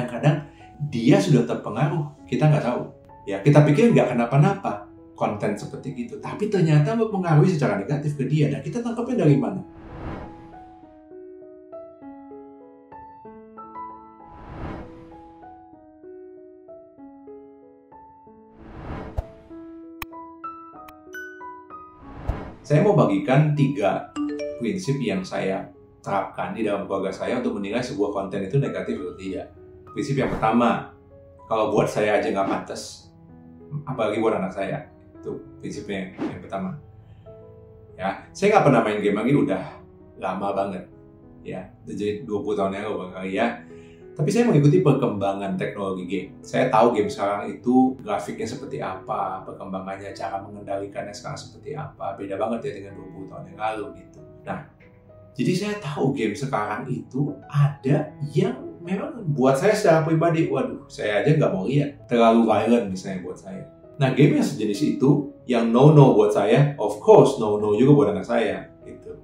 kadang-kadang dia sudah terpengaruh, kita nggak tahu. Ya, kita pikir nggak kenapa-napa konten seperti gitu, tapi ternyata mempengaruhi secara negatif ke dia, dan kita tangkapnya dari mana? Saya mau bagikan 3 prinsip yang saya terapkan di dalam keluarga saya untuk menilai sebuah konten itu negatif atau tidak. Prinsip yang pertama, kalau buat saya aja nggak pantas, apalagi buat anak saya. Itu prinsipnya yang pertama. Ya, saya nggak pernah main game lagi udah lama banget. Ya, jadi 20 tahun yang lalu kali ya. Tapi saya mengikuti perkembangan teknologi game. Saya tahu game sekarang itu grafiknya seperti apa, perkembangannya, cara mengendalikannya sekarang seperti apa. Beda banget ya dengan 20 tahun yang lalu gitu. Nah, jadi saya tahu game sekarang itu ada yang memang buat saya secara pribadi, waduh, saya aja nggak mau lihat. Terlalu violent misalnya buat saya. Nah, game yang sejenis itu, yang no-no buat saya, of course no-no juga buat anak saya. Gitu.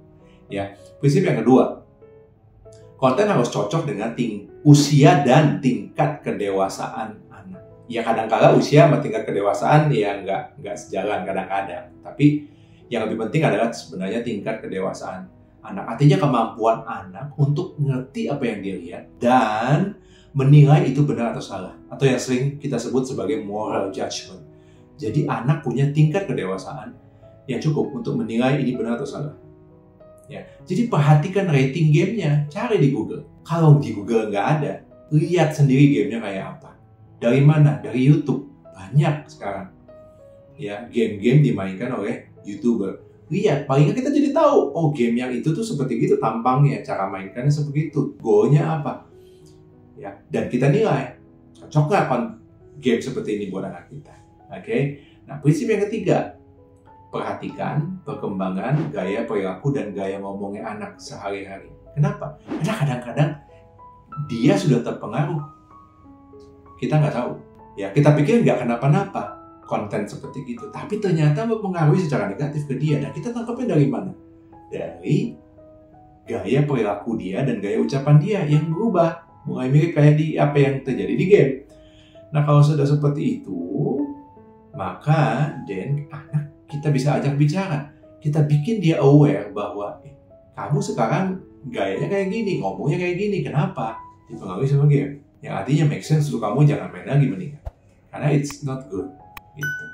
Ya, prinsip yang kedua, konten harus cocok dengan usia dan tingkat kedewasaan anak. Ya kadang-kadang usia sama tingkat kedewasaan ya nggak sejalan kadang-kadang. Tapi yang lebih penting adalah sebenarnya tingkat kedewasaan anak. Artinya kemampuan anak untuk ngerti apa yang dia lihat dan menilai itu benar atau salah. Atau yang sering kita sebut sebagai moral judgment. Jadi anak punya tingkat kedewasaan yang cukup untuk menilai ini benar atau salah. Ya, jadi perhatikan rating gamenya, cari di Google. Kalau di Google nggak ada, lihat sendiri gamenya kayak apa. Dari mana? Dari YouTube. Banyak sekarang. Ya, game-game dimainkan oleh YouTuber. Lihat, paling nggak kita jadi tahu, oh game yang itu tuh seperti gitu tampangnya, cara mainkannya seperti itu, goalnya apa. Ya, dan kita nilai, cocok nggak game seperti ini buat anak kita. Oke? Nah, prinsip yang ketiga, perhatikan perkembangan gaya perilaku dan gaya ngomongnya anak sehari-hari. Kenapa? Karena kadang-kadang dia sudah terpengaruh. Kita nggak tahu. Ya, kita pikir nggak kenapa-napa konten seperti itu. Tapi ternyata mempengaruhi secara negatif ke dia. Dan kita tangkapnya dari mana? Dari gaya perilaku dia dan gaya ucapan dia yang berubah. Mulai mirip kayak di apa yang terjadi di game. Nah, kalau sudah seperti itu, maka anak kita bisa ajak bicara. Kita bikin dia aware bahwa kamu sekarang gayanya kayak gini, ngomongnya kayak gini. Kenapa? Dipengaruhi sama game. Yang artinya make sense untuk kamu jangan main lagi mendingan. Karena it's not good. Gitu.